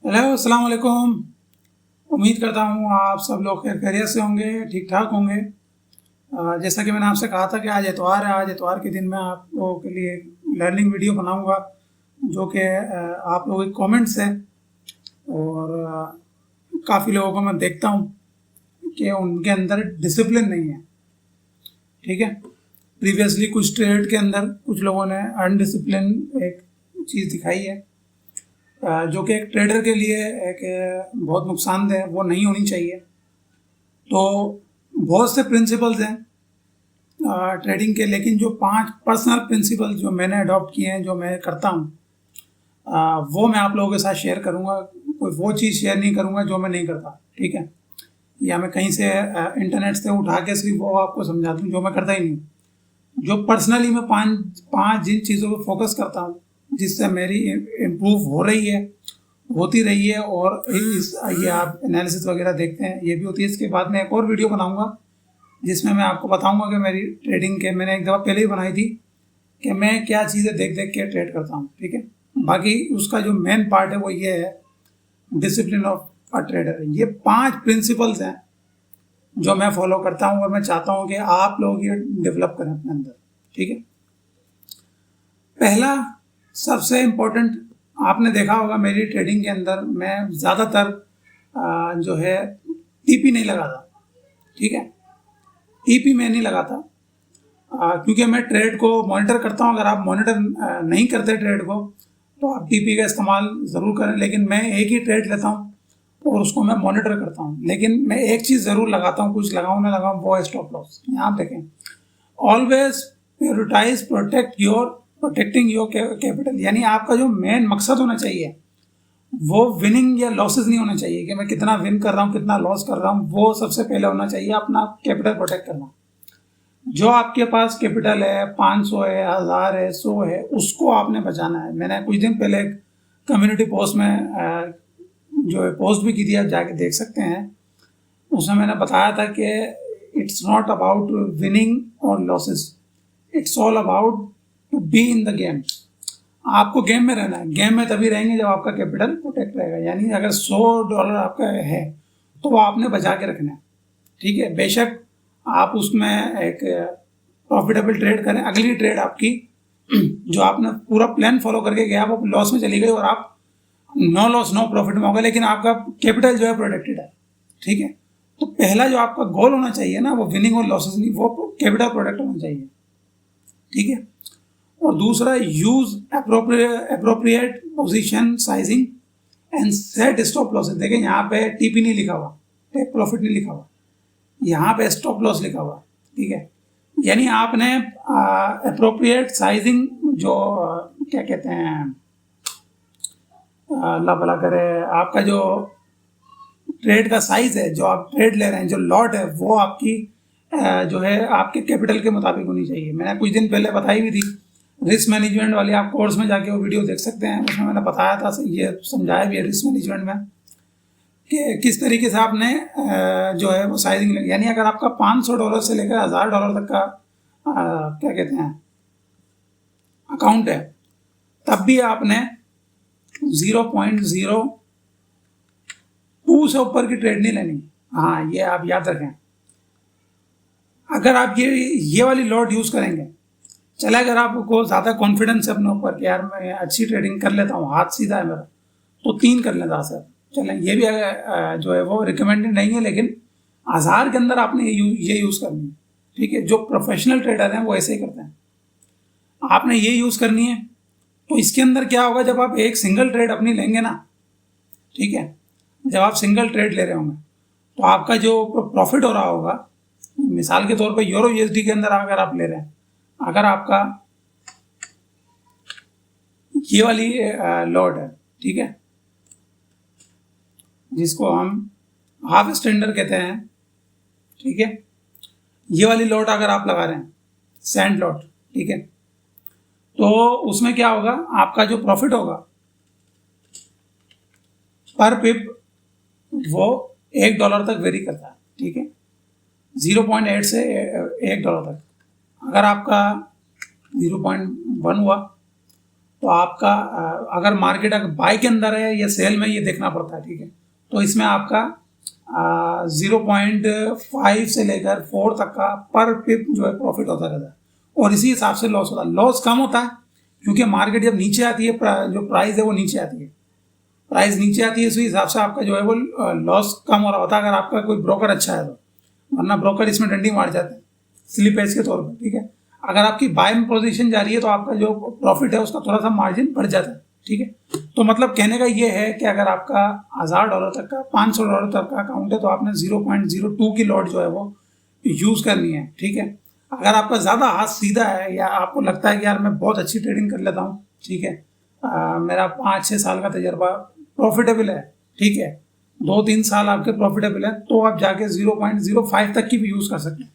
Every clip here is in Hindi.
हेलो, अस्सलाम वालेकुम। उम्मीद करता हूँ आप सब लोग खैरियत से होंगे, ठीक ठाक होंगे। जैसा कि मैंने आपसे कहा था कि आज इतवार है। आज इतवार के दिन मैं आप लोगों के लिए लर्निंग वीडियो बनाऊंगा जो कि आप लोगों के कमेंट्स हैं। और काफ़ी लोगों को मैं देखता हूँ कि उनके अंदर डिसिप्लिन नहीं है। ठीक है, प्रीवियसली कुछ ट्रेड के अंदर कुछ लोगों ने अनडिसिप्लिन एक चीज़ दिखाई है, जो कि एक ट्रेडर के लिए एक बहुत नुकसानदेह है, वो नहीं होनी चाहिए। तो बहुत से प्रिंसिपल्स हैं ट्रेडिंग के, लेकिन जो 5 पर्सनल प्रिंसिपल जो मैंने अडॉप्ट किए हैं, जो मैं करता हूँ, वो मैं आप लोगों के साथ शेयर करूँगा। कोई वो चीज़ शेयर नहीं करूँगा जो मैं नहीं करता, ठीक है, या मैं कहीं से इंटरनेट से उठा के सिर्फ वो आपको समझा दूँ जो मैं करता ही नहीं। जो पर्सनली मैं पाँच जिन चीज़ों पर फोकस करता हूँ जिससे मेरी इम्प्रूव हो रही है, होती रही है, और ये आप एनालिसिस वगैरह देखते हैं, ये भी होती है। इसके बाद मैं एक और वीडियो बनाऊंगा जिसमें मैं आपको बताऊंगा कि मेरी ट्रेडिंग के मैंने एक दफ़ा पहले ही बनाई थी कि मैं क्या चीज़ें देख देख के ट्रेड करता हूँ, ठीक है। बाकी उसका जो मेन पार्ट है वो ये है, डिसिप्लिन ऑफ अ ट्रेडर। ये 5 प्रिंसिपल्स हैं जो मैं फॉलो करता हूँ और मैं चाहता हूँ कि आप लोग ये डेवलप करें अपने अंदर, ठीक है। पहला सबसे इम्पोर्टेंट, आपने देखा होगा मेरी ट्रेडिंग के अंदर मैं ज़्यादातर जो है टीपी नहीं लगाता, ठीक है। टीपी मैं नहीं लगाता क्योंकि मैं ट्रेड को मॉनिटर करता हूँ। अगर आप मॉनिटर नहीं करते ट्रेड को तो आप टीपी का इस्तेमाल ज़रूर करें, लेकिन मैं एक ही ट्रेड लेता हूँ और उसको मैं मॉनिटर करता हूँ। लेकिन मैं एक चीज़ ज़रूर लगाता हूँ, कुछ लगाऊँ ना लगाऊँ, वो है स्टॉप लॉस। यहाँ देखें, always prioritise protecting your capital, यानी आपका जो मेन मकसद होना चाहिए वो विनिंग या लॉसेस नहीं होना चाहिए कि मैं कितना विन कर रहा हूँ कितना लॉस कर रहा हूँ। वो सबसे पहले होना चाहिए अपना कैपिटल प्रोटेक्ट करना। जो आपके पास कैपिटल है, 500 है, 1000 है, 100 है, उसको आपने बचाना है। मैंने कुछ दिन पहले कम्युनिटी पोस्ट में जो है पोस्ट भी की थी, आप जाके देख सकते हैं। उसमें मैंने बताया था कि इट्स नॉट अबाउट विनिंग और losses, it's all about to be in the game. आपको गेम में रहना है। गेम में तभी रहेंगे जब आपका कैपिटल प्रोटेक्ट रहेगा। यानी अगर $100 आपका है तो वो आपने बचा के रखना है, ठीक है। बेशक आप उसमें एक प्रॉफिटेबल ट्रेड करें, अगली ट्रेड आपकी जो आपने पूरा प्लान फॉलो करके गया वो लॉस में चली गई और आप नो लॉस नो प्रॉफिट में होगा, लेकिन आपका कैपिटल जो है प्रोटेक्टेड है, ठीक है। तो पहला जो आपका गोल होना चाहिए ना, वो विनिंग और लॉसेस नहीं, वो कैपिटल प्रोटेक्ट होना चाहिए, ठीक है। और दूसरा, use appropriate position sizing and set stop losses. देखें यहाँ पे टीपी नहीं लिखा हुआ, टेक प्रॉफिट नहीं लिखा हुआ, यहाँ पे स्टॉप लॉस लिखा हुआ, ठीक है। यानी आपने अप्रोप्रिएट साइजिंग, जो क्या कहते हैं, अल्लाह भला करे, आपका जो ट्रेड का साइज है, जो आप ट्रेड ले रहे हैं, जो लॉट है, वो आपकी जो है आपके कैपिटल के मुताबिक होनी चाहिए। मैंने कुछ दिन पहले बताई भी थी रिस्क मैनेजमेंट वाली, आप कोर्स में जाके वो वीडियो देख सकते हैं। उसमें मैंने बताया था, ये समझाया भी है रिस्क मैनेजमेंट में कि किस तरीके से आपने जो है वो साइजिंग, यानी अगर आपका $500 से लेकर $1000 तक का क्या कहते हैं अकाउंट है, तब भी आपने 0.02 से ऊपर की ट्रेड नहीं लेनी। हाँ, ये आप याद रखें। अगर आप ये वाली लॉट यूज़ करेंगे, चले अगर आपको ज़्यादा कॉन्फिडेंस है अपने ऊपर कि यार मैं अच्छी ट्रेडिंग कर लेता हूँ, हाथ सीधा है मेरा, तो 3 कर लें सर, चलें। ये भी जो है वो रिकमेंडेड नहीं है, लेकिन 1000 के अंदर आपने ये यूज़ करनी है, ठीक है। जो प्रोफेशनल ट्रेडर हैं वो ऐसे ही करते हैं, आपने ये यूज़ करनी है। तो इसके अंदर क्या होगा, जब आप एक सिंगल ट्रेड अपनी लेंगे ना, ठीक है, जब आप सिंगल ट्रेड ले रहे होंगे तो आपका जो प्रॉफिट हो रहा होगा, मिसाल के तौर पे यूरो यूएसडी के अंदर अगर आप ले रहे हैं, अगर आपका ये वाली लॉट है, ठीक है, जिसको हम हाफ स्टैंडर्ड कहते हैं, ठीक है, ये वाली लॉट अगर आप लगा रहे हैं, सैंड लॉट, ठीक है, तो उसमें क्या होगा, आपका जो प्रॉफिट होगा पर पिप वो $1 तक वेरी करता है, ठीक है, 0.8 से $1 तक। अगर आपका 0.1 हुआ तो आपका अगर मार्केट अगर बाय के अंदर है या सेल में, ये देखना पड़ता है, ठीक है। तो इसमें आपका 0.5 से लेकर 4 तक का पर पिप जो है प्रॉफिट होता रहता है, और इसी हिसाब से लॉस होता है। लॉस कम होता है क्योंकि मार्केट जब नीचे आती है, जो प्राइस है वो नीचे आती है, प्राइस नीचे आती है, इसी हिसाब से आपका जो है वो लॉस कम हो रहा होता है, अगर आपका कोई ब्रोकर अच्छा है तो, वरना ब्रोकर इसमें डंडी मार जाते हैं स्लिपेज के तौर पर, ठीक है। अगर आपकी बाय में पोजीशन जा रही है तो आपका जो प्रॉफिट है उसका थोड़ा सा मार्जिन बढ़ जाता है, ठीक है। तो मतलब कहने का ये है कि अगर आपका $1000 तक का, $500 तक का अकाउंट है तो आपने 0.02 की लॉट जो है वो यूज़ करनी है, ठीक है। अगर आपका ज़्यादा हाथ सीधा है या आपको लगता है कि यार मैं बहुत अच्छी ट्रेडिंग कर लेता हूँ, ठीक है, मेरा 5-6 साल का तजर्बा, प्रॉफिटेबल है, ठीक है, 2-3 साल आपके प्रॉफिटेबल है, तो आप जाके 0.05 तक की भी यूज़ कर सकते हैं,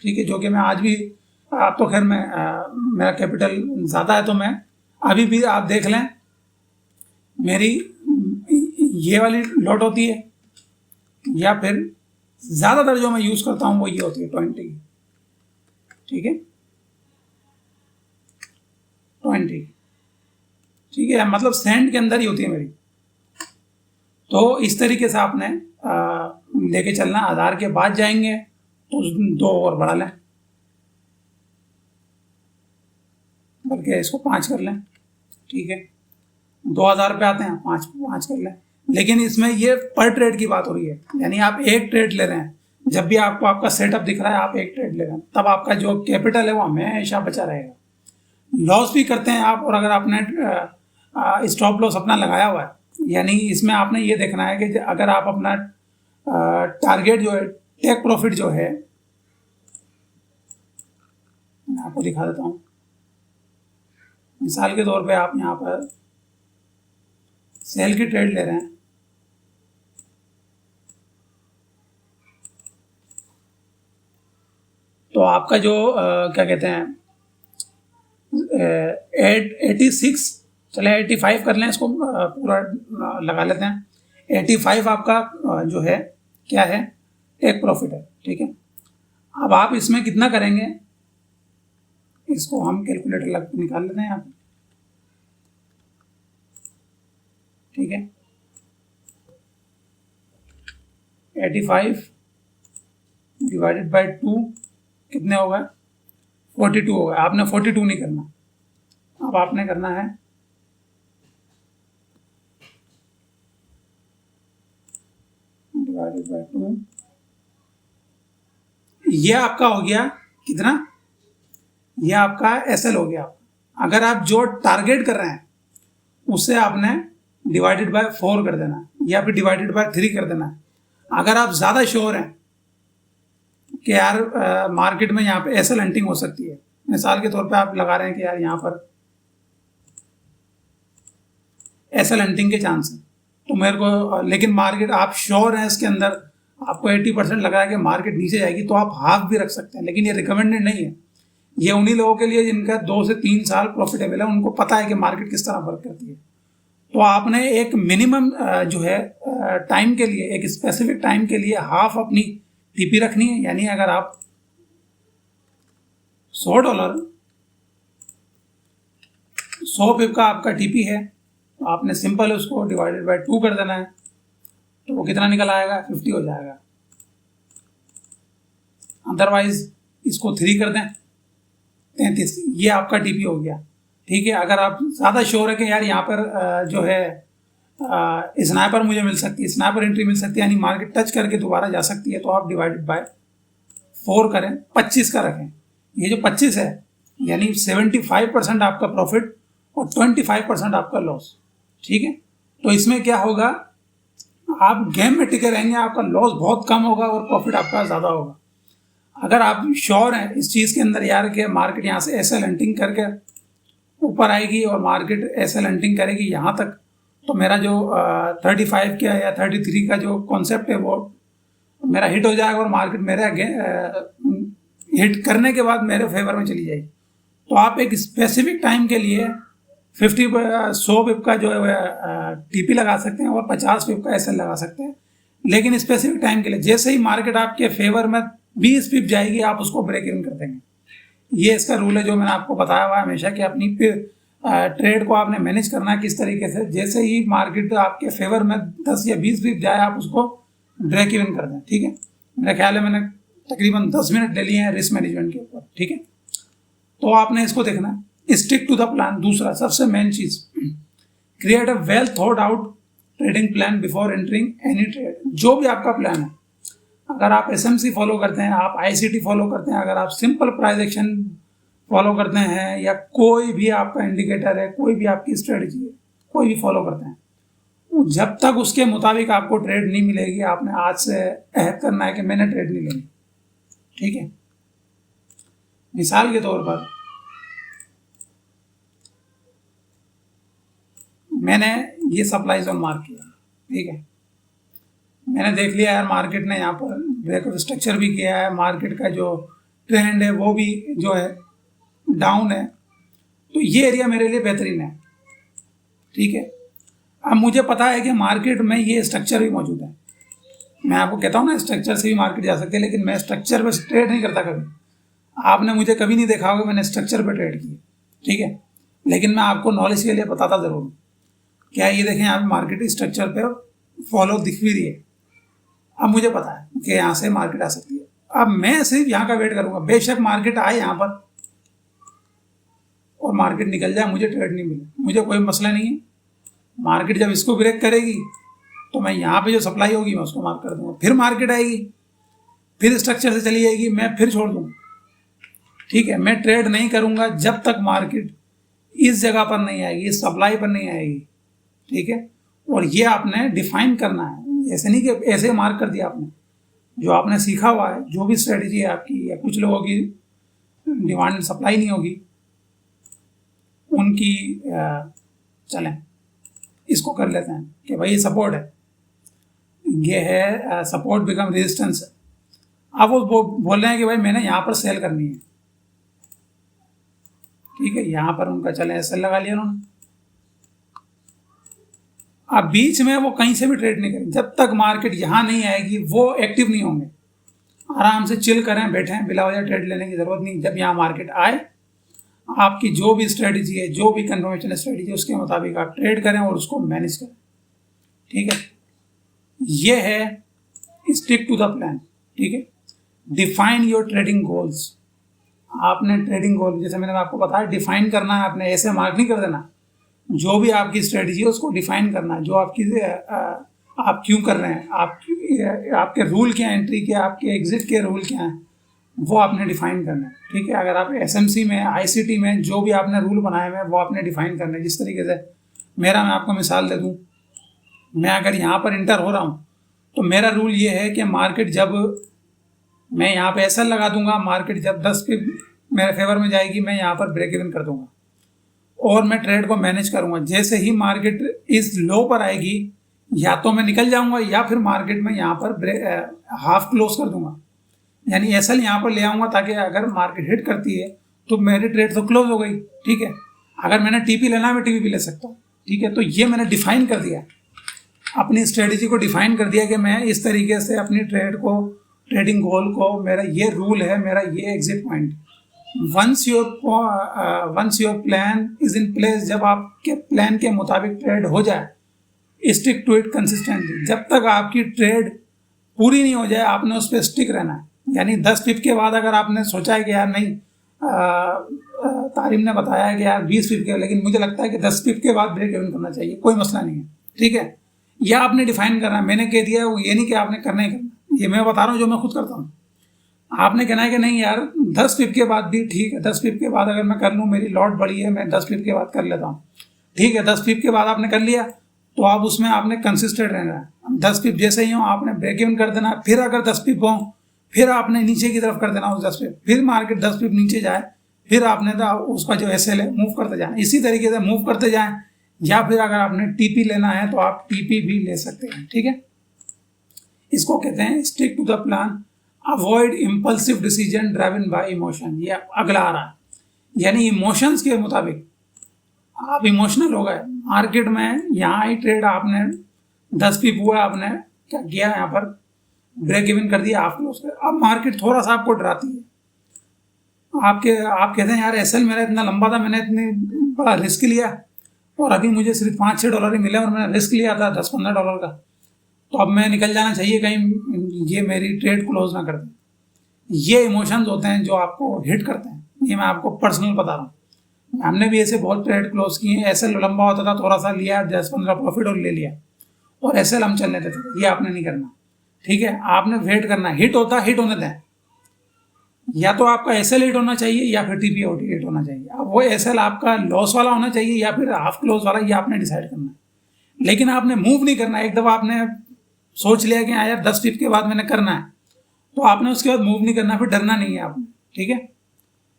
ठीक है। जो कि मैं आज भी, आप तो खैर मैं मेरा कैपिटल ज़्यादा है तो मैं अभी भी, आप देख लें, मेरी ये वाली लॉट होती है, या फिर ज़्यादातर जो मैं यूज़ करता हूँ वो ये होती है 20 की, ठीक है, 20, ठीक है, मतलब सेंट के अंदर ही होती है मेरी। तो इस तरीके से आपने लेके चलना। आधार के बाद जाएंगे तो 2 और बढ़ा लें, बल्कि इसको 5 कर लें, ठीक है। 2000 रुपये आते हैं, 5 कर लें। लेकिन इसमें ये पर ट्रेड की बात हो रही है, यानी आप एक ट्रेड ले रहे हैं। जब भी आपको आपका सेटअप दिख रहा है आप एक ट्रेड ले रहे हैं, तब आपका जो कैपिटल है वो हमेशा बचा रहेगा। लॉस भी करते हैं आप, और अगर आपने स्टॉप लॉस अपना लगाया हुआ है, यानी इसमें आपने ये देखना है कि अगर आप अपना टारगेट जो है, टेक प्रॉफिट जो है, मैं आपको दिखा देता हूँ। मिसाल के तौर पे आप यहाँ पर सेल की ट्रेड ले रहे हैं, तो आपका जो क्या कहते हैं 86, चले 85 कर लें, इसको पूरा लगा लेते हैं। 85 आपका जो है क्या है, टेक प्रॉफिट है, ठीक है। अब आप इसमें कितना करेंगे, इसको हम कैलकुलेटर लग निकाल लेते हैं यहाँ पर, ठीक है। 85 डिवाइडेड बाई 2 कितने होगा, 42 होगा। आपने 42 नहीं करना, अब आपने करना है डिवाइडेड बाई 2। ये आपका हो गया कितना, ये आपका एसएल हो गया। अगर आप जो टारगेट कर रहे हैं उससे आपने डिवाइडेड बाय 4 कर देना है, या फिर डिवाइडेड बाय 3 कर देना है। अगर आप ज़्यादा श्योर हैं कि यार मार्केट में यहाँ पे एसएल हंटिंग हो सकती है, मिसाल के तौर पे आप लगा रहे हैं कि यार यहाँ पर एसएल हंटिंग के चांस हैं, तो मेरे को, लेकिन मार्केट आप श्योर हैं इसके अंदर, आपको 80% लग रहा है कि मार्केट नीचे जाएगी, तो आप हाफ भी रख सकते हैं, लेकिन ये रिकमेंडेड नहीं है। ये उन्हीं लोगों के लिए जिनका 2 से 3 साल प्रॉफिटेबल है, उनको पता है कि मार्केट किस तरह वर्क करती है। तो आपने एक मिनिमम जो है टाइम के लिए, एक स्पेसिफिक टाइम के लिए हाफ अपनी टीपी रखनी है। यानी अगर आप $100 100 पिप का आपका टीपी है, तो आपने सिंपल उसको डिवाइडेड बाय 2 कर देना है, तो वो कितना निकल आएगा, 50 हो जाएगा। अदरवाइज इसको 3 कर दें, 33, ये आपका टीपी हो गया, ठीक है। अगर आप ज़्यादा श्योर है कि यार यहाँ पर जो है स्नाइपर मुझे मिल सकती है, स्नाइपर एंट्री मिल सकती है, यानी मार्केट टच करके दोबारा जा सकती है, तो आप डिवाइडेड बाय 4 करें, 25 का रखें। ये जो 25 है यानी 75% आपका प्रॉफिट और 25% आपका लॉस, ठीक है। तो इसमें क्या होगा, आप गेम में टिके रहेंगे, आपका लॉस बहुत कम होगा और प्रॉफिट आपका ज़्यादा होगा। अगर आप श्योर हैं इस चीज़ के अंदर यार कि मार्केट यहाँ से एसएल हंटिंग करके ऊपर आएगी और मार्केट एसएल हंटिंग करेगी यहाँ तक, तो मेरा जो 35 का या 33 का जो कॉन्सेप्ट है वो मेरा हिट हो जाएगा और मार्केट मेरे हिट करने के बाद मेरे फेवर में चली जाएगी। तो आप एक स्पेसिफिक टाइम के लिए 100 पिप का जो है टीपी लगा सकते हैं और 50 पिप का एसएल लगा सकते हैं, लेकिन स्पेसिफिक टाइम के लिए। जैसे ही मार्केट आपके फेवर में 20 पिप जाएगी, आप उसको ब्रेक इवन कर देंगे। ये इसका रूल है जो मैंने आपको बताया हुआ है हमेशा, कि अपनी ट्रेड को आपने मैनेज करना है किस तरीके से, जैसे ही मार्केट आपके फेवर में 10 या 20 पिप जाए आप उसको ब्रेक इवन कर दें। ठीक है, मेरा ख्याल है मैंने तकरीबन 10 मिनट ले लिए हैं रिस्क मैनेजमेंट के ऊपर। ठीक है, तो आपने इसको देखना है, स्टिक टू द प्लान। दूसरा सबसे मेन चीज, create a well thought out trading plan before entering any trade. जो भी आपका प्लान है, अगर आप एसएमसी फॉलो करते हैं, आप आईसीटी फॉलो करते हैं, अगर आप सिंपल प्राइस एक्शन फॉलो करते हैं, या कोई भी आपका इंडिकेटर है, कोई भी आपकी स्ट्रेटजी है, कोई भी फॉलो करते हैं, जब तक उसके मुताबिक आपको ट्रेड नहीं मिलेगी, आपने आज से अहद करना है कि मैंने ट्रेड नहीं लेनी। ठीक है, मिसाल के तौर पर मैंने ये सप्लाई जोन मार्क किया। ठीक है, मैंने देख लिया यार मार्केट ने यहाँ पर ब्रेकआउट स्ट्रक्चर भी किया है, मार्केट का जो ट्रेंड है वो भी जो है डाउन है, तो ये एरिया मेरे लिए बेहतरीन है। ठीक है, अब मुझे पता है कि मार्केट में ये स्ट्रक्चर भी मौजूद है। मैं आपको कहता हूँ ना, स्ट्रक्चर से भी मार्केट जा सकती है, लेकिन मैं स्ट्रक्चर पे ट्रेड नहीं करता कभी। आपने मुझे कभी नहीं देखा होगा मैंने स्ट्रक्चर पे ट्रेड किया। ठीक है, लेकिन मैं आपको नॉलेज के लिए बताता ज़रूर हूँ। क्या ये देखें, यहाँ पे मार्केट स्ट्रक्चर पे फॉलो दिख भी रही है। अब मुझे पता है कि यहाँ से मार्केट आ सकती है। अब मैं सिर्फ यहाँ का वेट करूँगा, बेशक मार्केट आए यहाँ पर और मार्केट निकल जाए, मुझे ट्रेड नहीं मिले, मुझे कोई मसला नहीं है। मार्केट जब इसको ब्रेक करेगी तो मैं यहाँ पे जो सप्लाई होगी मैं उसको मार्क कर दूंगा, फिर मार्केट आएगी, फिर स्ट्रक्चर से चली जाएगी, मैं फिर छोड़ दूंगा। ठीक है, मैं ट्रेड नहीं करूँगा जब तक मार्केट इस जगह पर नहीं आएगी, इस सप्लाई पर नहीं आएगी। ठीक है, और ये आपने डिफाइन करना है, ऐसे नहीं कि ऐसे मार्क कर दिया आपने। जो आपने सीखा हुआ है, जो भी स्ट्रेटजी है आपकी, या कुछ लोगों की डिमांड एंड सप्लाई नहीं होगी, उनकी चलें इसको कर लेते हैं कि भाई सपोर्ट है, ये है सपोर्ट बिकम रेजिस्टेंस है। अब वो बोल रहे हैं कि भाई मैंने यहाँ पर सेल करनी है। ठीक है, यहाँ पर उनका चले सेल लगा लिया उन्होंने। अब बीच में वो कहीं से भी ट्रेड नहीं करेंगे, जब तक मार्केट यहाँ नहीं आएगी वो एक्टिव नहीं होंगे। आराम से चिल करें, बैठें, बिला वजह ट्रेड लेने की जरूरत नहीं। जब यहाँ मार्केट आए, आपकी जो भी स्ट्रेटजी है, जो भी कन्फर्मेशन स्ट्रेटजी है, उसके मुताबिक आप ट्रेड करें और उसको मैनेज करें। ठीक है, ये है स्टिक टू द प्लान। ठीक है, डिफाइन योर ट्रेडिंग गोल्स। आपने ट्रेडिंग गोल, जैसे मैंने आपको बताया, डिफाइन करना है। आपने ऐसे मार्क नहीं कर देना। जो भी आपकी स्ट्रेटजी है उसको डिफाइन करना है। जो आपकी आप क्यों कर रहे हैं, आपके रूल क्या है, एंट्री क्या, आपके एग्जिट के रूल क्या हैं, वो आपने डिफाइन करना है। ठीक है, अगर आप एसएमसी में, आईसीटी में जो भी आपने रूल बनाए हुए हैं वो आपने डिफाइन करना है। जिस तरीके से मैं आपको मिसाल दे दूं, मैं अगर यहाँ पर इंटर हो रहा हूँ तो मेरा रूल ये है कि मार्केट जब मैं यहाँ पे एसएल लगा दूंगा, मार्केट जब 10 पे मेरे फेवर में जाएगी, मैं यहाँ पर ब्रेक इवन कर दूंगा और मैं ट्रेड को मैनेज करूंगा। जैसे ही मार्केट इस लो पर आएगी, या तो मैं निकल जाऊंगा या फिर मार्केट में यहाँ पर हाफ क्लोज कर दूंगा, यानी एसएल यहाँ पर ले आऊंगा, ताकि अगर मार्केट हिट करती है तो मेरी ट्रेड तो क्लोज हो गई। ठीक है, अगर मैंने टीपी लेना है मैं टीपी भी ले सकता हूँ। ठीक है, तो ये मैंने डिफाइन कर दिया, अपनी स्ट्रेटजी को डिफाइन कर दिया कि मैं इस तरीके से अपनी ट्रेड को, ट्रेडिंग गोल को, मेरा ये रूल है, मेरा ये exit point. Once your plan is in place, जब आपके प्लान के मुताबिक ट्रेड हो जाए, स्टिक टू इट कंसिस्टेंटली। जब तक आपकी ट्रेड पूरी नहीं हो जाए आपने उस पर स्टिक रहना है। यानी 10 पिप के बाद अगर आपने सोचा है कि यार नहीं, तारिम ने बताया है कि यार 20 पिप के, लेकिन मुझे लगता है कि 10 पिप के बाद ब्रेक इवन करना चाहिए, कोई मसला नहीं है। ठीक है, यह आपने डिफाइन करना है। मैंने कह दिया वो ये नहीं कि आपने करना ही करना, ये मैं बता रहा हूँ जो मैं खुद करता हूँ। आपने कहना है कि नहीं यार 10 पिप के बाद भी ठीक है, 10 पिप के बाद अगर मैं कर लूँ, मेरी लॉट बड़ी है, मैं 10 पिप के बाद कर लेता हूँ। ठीक है, 10 पिप के बाद आपने कर लिया तो आप उसमें आपने कंसिस्टेंट रहना है। 10 पिप जैसे ही हो आपने ब्रेक इवन कर देना। फिर अगर 10 पिप हो फिर आपने नीचे की तरफ कर देना उस 10 पिप, फिर मार्केट 10 पिप नीचे जाए, फिर आपने उसका जो एसएल है मूव करते जाए। इसी तरीके से मूव करते जाएं, या फिर अगर आपने टीपी लेना है तो आप टीपी भी ले सकते हैं। ठीक है, इसको कहते हैं stick to the plan, avoid impulsive decision driven by emotion. ये अगला आ रहा है, यानी इमोशंस के मुताबिक आप इमोशनल हो गए मार्केट में, यहाँ ही ट्रेड आपने 10 पिप हुआ, आपने क्या किया, यहाँ पर ब्रेक इवन कर दिया, हाफ क्लोज कर। अब मार्केट थोड़ा सा आपको डराती है, आप कहते हैं यार एसएल मेरा इतना लंबा था, मैंने इतनी बड़ा रिस्क लिया और अभी मुझे सिर्फ $5-6 ही मिले और मैंने रिस्क लिया था $10-15 का, तो अब मैं निकल जाना चाहिए कहीं, ये मेरी ट्रेड क्लोज ना कर दे। ये इमोशंस होते हैं जो आपको हिट करते हैं। ये मैं आपको पर्सनल बता रहा हूँ, हमने भी ऐसे बहुत ट्रेड क्लोज किए। एसएल लंबा होता था, थोड़ा सा लिया 10-15 प्रॉफिट और ले लिया, और एसएल हम चलने देते थे। ये आपने नहीं करना, ठीक है। आपने वेट करना, हिट होता हिट होने दें। या तो आपका एसएल हिट होना चाहिए या फिर टीपी हिट होना चाहिए। अब वो एसएल आपका लॉस वाला होना चाहिए या फिर हाफ क्लोज वाला, ये आपने डिसाइड करना है। लेकिन आपने मूव नहीं करना। एक दफ़ा आपने सोच लिया कि हाँ यार 10 पिप के बाद मैंने करना है, तो आपने उसके बाद मूव नहीं करना, फिर डरना नहीं है आपने, ठीक है।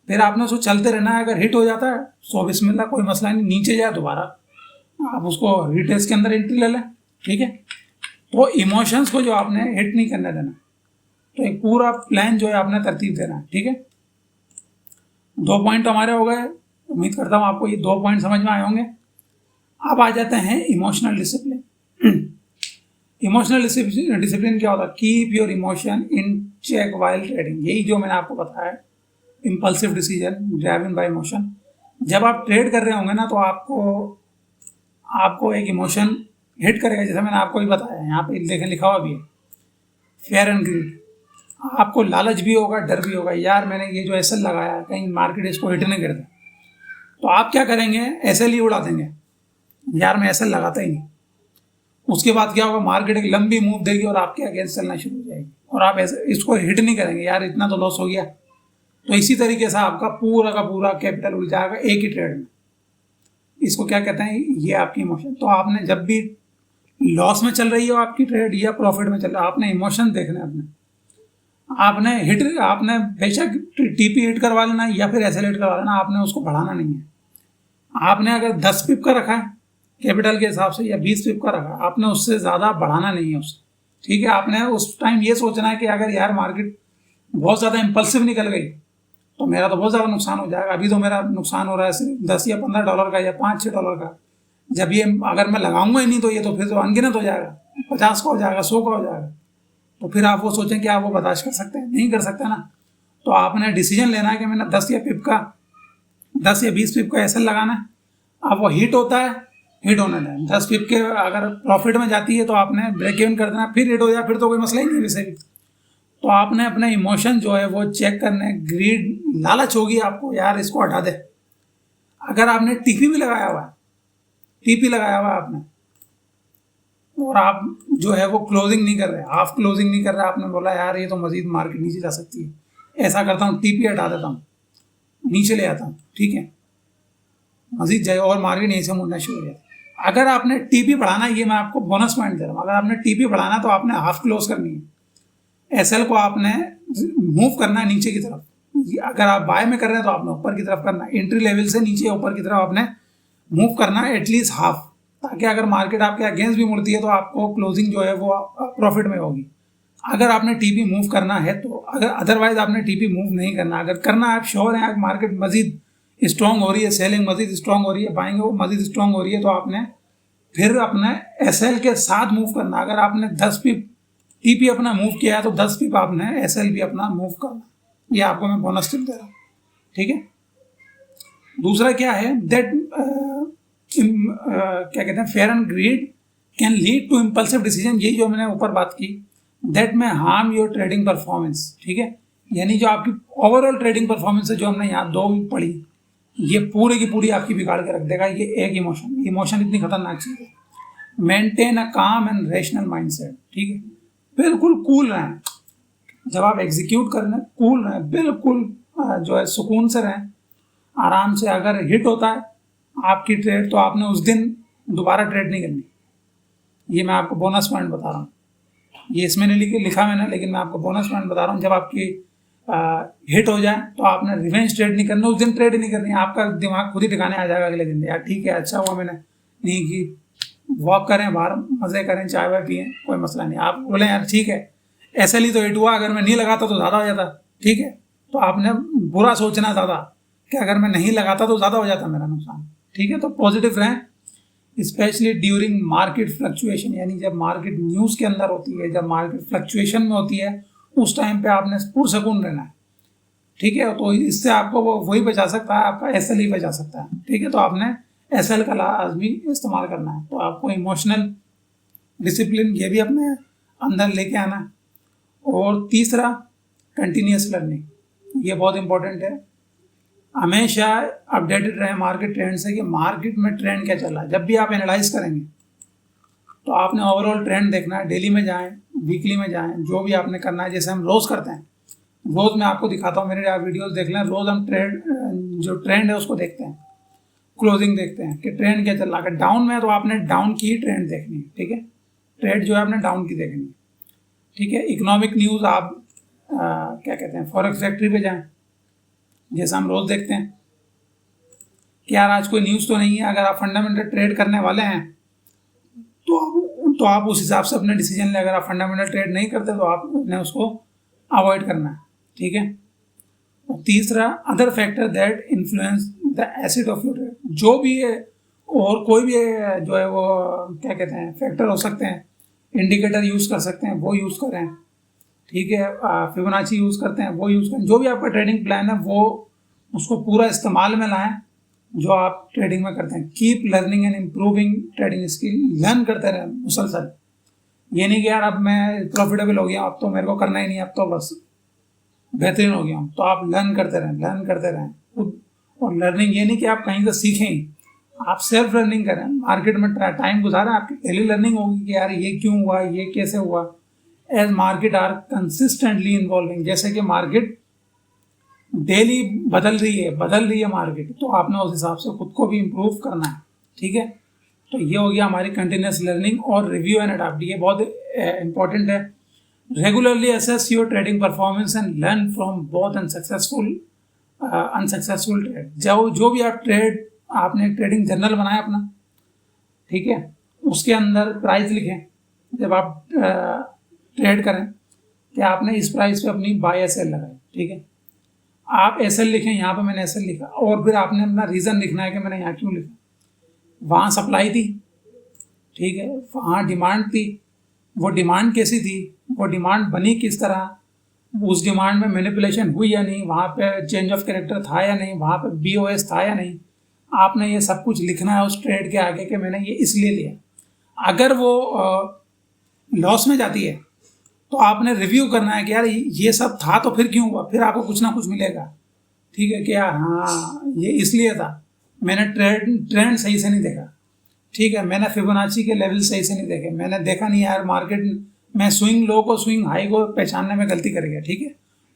फिर आपने उसको चलते रहना है। अगर हिट हो जाता है सो बिस्मिल्लाह, कोई मसला नहीं, नीचे जाए दोबारा आप उसको रिटेस्ट के अंदर एंट्री ले लें, ठीक है। तो इमोशंस को जो आपने हिट नहीं करने देना, तो एक पूरा प्लान जो है आपने तरतीब देना है, ठीक है। 2 पॉइंट हमारे हो गए, उम्मीद करता हूँ आपको ये 2 पॉइंट समझ में आए होंगे। अब आ जाते हैं इमोशनल डिसिप्लिन। इमोशनल डिसिप्लिन क्या होता है? Keep your emotion in check while trading. यही जो मैंने आपको बताया, impulsive decision driven by emotion. जब आप ट्रेड कर रहे होंगे ना, तो आपको एक इमोशन हिट करेगा, जैसे मैंने आपको भी बताया, यहाँ पे देखें लिखा हुआ भी है, फेयर एंड ग्रीड। आपको लालच भी होगा, डर भी होगा, यार मैंने ये जो एसएल लगाया कहीं मार्केट इसको हिट नहीं कर दे, तो आप क्या करेंगे? एसएल ही उड़ा देंगे, यार मैं एसएल लगाता ही नहीं। उसके बाद क्या होगा? मार्केट एक लंबी मूव देगी और आपके अगेंस्ट चलना शुरू हो जाएगी, और आप इसको हिट नहीं करेंगे, यार इतना तो लॉस हो गया। तो इसी तरीके से आपका पूरा का पूरा कैपिटल उड़ जाएगा एक ही ट्रेड में। इसको क्या कहते हैं? ये आपकी इमोशन। तो आपने जब भी लॉस में चल रही हो आपकी ट्रेड या प्रॉफिट में चल रहा है, आपने इमोशन देखना है। आपने बेशक टीपी हिट करवा लेना या फिर एसएल हिट करवा लेना, आपने उसको बढ़ाना नहीं है। आपने अगर 10 पिप का रखा है कैपिटल के हिसाब से या 20 पिप का रखा है, आपने उससे ज़्यादा बढ़ाना नहीं है उससे, ठीक है। आपने उस टाइम ये सोचना है कि अगर यार मार्केट बहुत ज़्यादा इम्पल्सिव निकल गई तो मेरा तो बहुत ज़्यादा नुकसान हो जाएगा। अभी तो मेरा नुकसान हो रहा है सिर्फ $10 या $15 का या $5-6 का। जब ये अगर मैं लगाऊंगा ही नहीं तो ये तो फिर तो अनगिनत हो जाएगा, 50 का हो जाएगा, 100 का हो जाएगा। तो फिर आप वो सोचें कि आप वो बर्दाश्त कर सकते हैं? नहीं कर सकते ना। तो आपने डिसीजन लेना है कि मैंने 10 या 20 पिप का एसएल लगाना है। अब वो हिट होता है, हिट होने दें। 10 पिप के अगर प्रॉफिट में जाती है तो आपने ब्रेक इवन कर देना, फिर हिट हो जाए फिर तो कोई मसला ही नहीं वैसे भी। तो आपने अपने इमोशन जो है वो चेक करने, ग्रीड, लालच होगी आपको, यार इसको हटा दे। अगर आपने टीपी भी लगाया हुआ है, टीपी लगाया हुआ है आपने, और आप जो है वो क्लोजिंग नहीं कर रहे, हाफ क्लोजिंग नहीं कर रहे, आपने बोला यार ये तो मजीद मार्केट नीचे जा सकती है, ऐसा करता हूँ टीपी हटा देता हूँ, नीचे ले आता हूँ, ठीक है, मजीद जाए और मार्केट यहीं से मुड़ना शुरू हो जाए। अगर आपने टीपी बढ़ाना, ये मैं आपको बोनस पॉइंट दे रहा हूँ, अगर आपने टीपी बढ़ाना तो आपने हाफ क्लोज करनी है। एसएल को आपने मूव करना है नीचे की तरफ। अगर आप बाय में कर रहे हैं तो आपने ऊपर की तरफ करना है, एंट्री लेवल से नीचे ऊपर की तरफ आपने मूव करना है एटलीस्ट हाफ, ताकि अगर मार्केट आपके अगेंस्ट भी मुड़ती है तो आपको क्लोजिंग जो है वो प्रॉफिट में होगी। अगर आपने टीपी मूव करना है तो, अगर अदरवाइज आपने टीपी मूव नहीं करना। अगर करना है, आप श्योर हैं मार्केट मजीद स्ट्रॉन्ग हो रही है, सेलिंग मजीद स्ट्रॉन्ग हो रही है, बाइंग वो मजीद स्ट्रॉन्ग हो रही है, तो आपने फिर अपने एसएल के साथ मूव करना। अगर आपने 10 पिप टीपी अपना मूव किया है तो 10 पिप आपने एसएल भी अपना मूव करना। ये आपको मैं बोनस टिप दे रहा हूँ, ठीक है। दूसरा क्या है? दैट क्या कहते हैं, fear and greed can lead to impulsive decision. यही जो मैंने ऊपर बात की, दैट में हार्म योर ट्रेडिंग परफॉर्मेंस, ठीक है। यानी जो आपकी ओवरऑल ट्रेडिंग परफॉर्मेंस है, जो हमने यहाँ 2 पढ़ी, ये पूरी की पूरी आपकी बिगाड़ के रख देगा। ये एक इमोशन इतनी खतरनाक चीज़ है। मेंटेन अ काम एंड रेशनल माइंडसेट, ठीक है। बिल्कुल कूल रहें जब आप एग्जीक्यूट कर रहे हैं, कूल रहें, बिल्कुल जो है सुकून से रहें, आराम से। अगर हिट होता है आपकी ट्रेड तो आपने उस दिन दोबारा ट्रेड नहीं करनी। ये मैं आपको बोनस पॉइंट बता रहा हूँ, ये इसमें नहीं लिखा मैंने, लेकिन मैं आपको बोनस पॉइंट बता रहा हूँ। जब आपकी हिट हो जाए तो आपने रिवेंज ट्रेड नहीं करना, उस दिन ट्रेड नहीं करनी। आपका दिमाग खुद ही ठिकाने आ जाएगा अगले दिन, यार ठीक है, अच्छा हुआ मैंने नहीं की, वॉक करें बाहर, मज़े करें, चाय वाय पिएँ, कोई मसला नहीं। आप बोले यार ठीक है, ऐसे ही तो हिट हुआ, अगर मैं नहीं लगाता तो ज़्यादा हो जाता, ठीक है। तो आपने बुरा सोचना ज़्यादा कि अगर मैं नहीं लगाता तो ज़्यादा हो जाता मेरा नुकसान, ठीक है। तो पॉजिटिव रहें, स्पेशली ड्यूरिंग मार्केट फ्लक्चुएशन, यानी जब मार्केट न्यूज़ के अंदर होती है, जब मार्केट फ्लक्चुएशन में होती है, उस टाइम पे आपने पुरसकून रहना है, ठीक है। तो इससे आपको वो वही बचा सकता है, आपका एसएल ही बचा सकता है, ठीक है। तो आपने एसएल का लाजमी इस्तेमाल करना है। तो आपको इमोशनल डिसिप्लिन ये भी अपने अंदर लेके आना है। और तीसरा, कंटिन्यूस लर्निंग, ये बहुत इंपॉर्टेंट है। हमेशा अपडेटेड रहे मार्केट ट्रेंड से कि मार्केट में ट्रेंड क्या चल रहा है। जब भी आप एनालाइज करेंगे तो आपने ओवरऑल ट्रेंड देखना है। डेली में जाएं, वीकली में जाएं, जो भी आपने करना है। जैसे हम रोज़ करते हैं, रोज़ मैं आपको दिखाता हूँ, मेरे आप वीडियोस देख लें। रोज़ हम जो ट्रेंड है उसको देखते हैं, क्लोजिंग देखते हैं कि ट्रेंड क्या चल रहा है। डाउन में है तो आपने डाउन की ही ट्रेंड देखनी है, ठीक है। ट्रेंड जो है आपने डाउन की देखनी है, ठीक है। इकोनॉमिक न्यूज़ आप क्या कहते हैं, फॉरेक्स फैक्ट्री पे जाएं, जैसा हम रोज़ देखते हैं कि यार आज कोई न्यूज़ तो नहीं है। अगर आप फंडामेंटल ट्रेड करने वाले हैं तो आप उस हिसाब से अपने डिसीजन लें। अगर आप फंडामेंटल ट्रेड नहीं करते तो आपने उसको अवॉइड करना है, ठीक है। और तीसरा, other factor that influence the acid of your trade, जो भी है और कोई भी है जो है वो क्या कहते हैं फैक्टर हो सकते हैं। इंडिकेटर यूज़ कर सकते हैं, वो यूज़ करें, ठीक है। फिबोनाची यूज़ करते हैं, वो यूज़ करें। जो भी आपका ट्रेडिंग प्लान है वो उसको पूरा इस्तेमाल में लाएं जो आप ट्रेडिंग में करते हैं। Keep learning and improving trading skill, learn करते रहें मुसलसल। ये नहीं कि यार अब मैं प्रॉफिटेबल हो गया, अब तो मेरे को करना ही नहीं, अब तो बस बेहतरीन हो गया हूँ। तो आप लर्न करते रहें, लर्न करते रहें खुद। और लर्निंग ये नहीं कि आप कहीं से सीखें ही, आप सेल्फ लर्निंग करें। मार्केट में टाइम गुजारें, आपकी डेली लर्निंग होगी कि यार ये क्यों हुआ, ये कैसे हुआ। As market are consistently involving, जैसे कि मार्केट डेली बदल रही है मार्केट, तो आपने उस हिसाब से खुद को भी इम्प्रूव करना है, ठीक है। तो ये हो गया हमारी कंटिन्यूस लर्निंग और रिव्यू एंड अडॉप्ट, ये बहुत इंपॉर्टेंट है। Regularly assess your trading performance and learn from both unsuccessful trade. जो भी आप आपने ट्रेडिंग जर्नल बनाया अपना, ठीक है, उसके अंदर प्राइस लिखें जब आप ट्रेड करें कि आपने इस प्राइस पे अपनी बाय या सेल लगाई, ठीक है। आप एसएल लिखें, यहाँ पे मैंने एसएल लिखा, और फिर आपने अपना रीज़न लिखना है कि मैंने यहाँ क्यों लिखा। वहाँ सप्लाई थी, ठीक है, वहाँ डिमांड थी, वो डिमांड कैसी थी, वो डिमांड बनी किस तरह, उस डिमांड में मैनिपुलेशन हुई या नहीं, वहाँ पे चेंज ऑफ कैरेक्टर था या नहीं, वहाँ पे बीओएस था या नहीं। आपने ये सब कुछ लिखना है उस ट्रेड के आगे कि मैंने ये इसलिए लिया। अगर वो लॉस में जाती है तो आपने रिव्यू करना है कि यार ये सब था तो फिर क्यों हुआ, फिर आपको कुछ ना कुछ मिलेगा, ठीक है। कि यार हाँ ये इसलिए था, मैंने ट्रेंड सही से नहीं देखा, ठीक है, मैंने फिबोनाची के लेवल सही से नहीं देखे, मैंने देखा नहीं यार मार्केट में स्विंग लो को स्विंग हाई को पहचानने में गलती कर गया, ठीक है।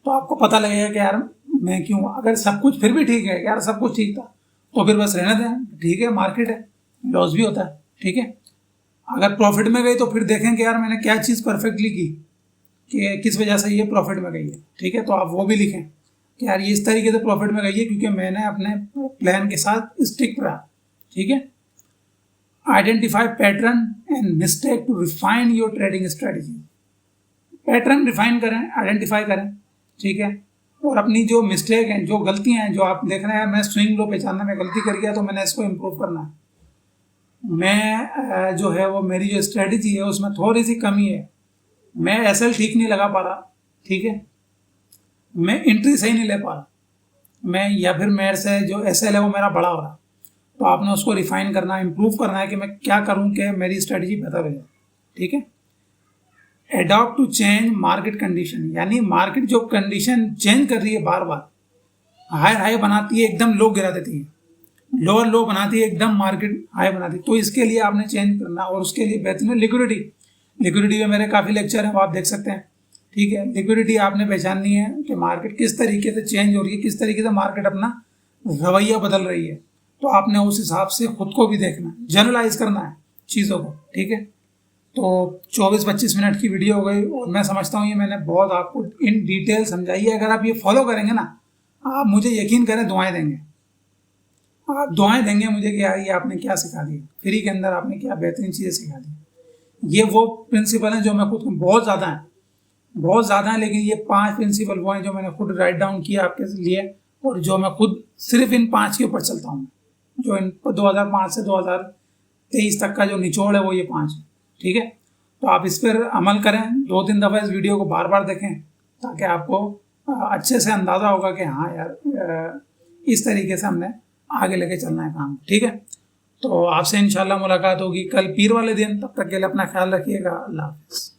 तो आपको पता लगेगा कि यार मैं क्यों, अगर सब कुछ फिर भी ठीक है, यार सब कुछ ठीक था, तो फिर बस रहने दें, ठीक है, मार्केट है, लॉस भी होता है, ठीक है। अगर प्रॉफिट में गई तो फिर देखें कि यार मैंने क्या चीज़ परफेक्टली की कि किस वजह से ये प्रॉफिट में गई है, ठीक है। तो आप वो भी लिखें कि यार ये इस तरीके से प्रॉफिट में गई है क्योंकि मैंने अपने प्लान के साथ स्टिक रहा, ठीक है। Identify pattern and mistake to refine your trading strategy. Pattern refine करें, आइडेंटिफाई करें, ठीक है। और अपनी जो मिस्टेक हैं, जो गलतियां हैं, जो आप देख रहे हैं मैं स्विंग लो पहचानने में गलती कर गया तो मैंने इसको इम्प्रूव करना है। मैं जो है वो मेरी जो स्ट्रेटजी है उसमें थोड़ी सी कमी है, मैं एसएल ठीक नहीं लगा पा रहा, ठीक है, मैं एंट्री सही नहीं ले पा रहा, मैं या फिर मेरे से जो एसएल है वो मेरा बड़ा हो रहा। तो आपने उसको रिफाइन करना है, इम्प्रूव करना है कि मैं क्या करूं कि मेरी स्ट्रेटजी बेहतर हो जाए, ठीक है। Adopt to change market condition, यानी मार्केट जो कंडीशन चेंज कर रही है बार बार, हाई हाई बनाती है एकदम लो गिरा देती है, लोअर लो बनाती है एकदम मार्केट हाई बनाती है, तो इसके लिए आपने चेंज करना। और उसके लिए बेहतरीन लिक्विडिटी में मेरे काफ़ी लेक्चर हैं, वो आप देख सकते हैं, ठीक है। लिक्विडिटी आपने पहचाननी है कि मार्केट किस तरीके से चेंज हो रही है, किस तरीके से मार्केट अपना रवैया बदल रही है, तो आपने उस हिसाब से खुद को भी देखना है, जनरलाइज करना है चीज़ों को, ठीक है। तो 24-25 मिनट की वीडियो हो गई और मैं समझता हूँ ये मैंने बहुत आपको इन डिटेल समझाई है। अगर आप ये फॉलो करेंगे ना, आप मुझे यकीन करें दुआएं देंगे, आप दुआएं देंगे मुझे कि यार ये आपने क्या सिखा दिया, फ्री के अंदर आपने क्या बेहतरीन चीज़ें सिखा दी। ये वो प्रिंसिपल हैं जो मैं खुद बहुत ज़्यादा हैं, लेकिन ये 5 प्रिंसिपल वो हैं जो मैंने खुद राइट डाउन किया आपके लिए, और जो मैं खुद सिर्फ इन 5 के ऊपर चलता हूँ, जो इन 2005 से 2023 तक का जो निचोड़ है वो ये 5 है, ठीक है। तो आप इस पर अमल करें, 2-3 दफ़ा इस वीडियो को बार बार देखें ताकि आपको अच्छे से अंदाज़ा होगा कि हाँ यार इस तरीके से हमने आगे लेके चलना है काम, ठीक है। तो आपसे इंशाल्लाह मुलाकात होगी कल पीर वाले दिन, तब तक के लिए अपना ख्याल रखिएगा। अल्लाह हाफ़िज़।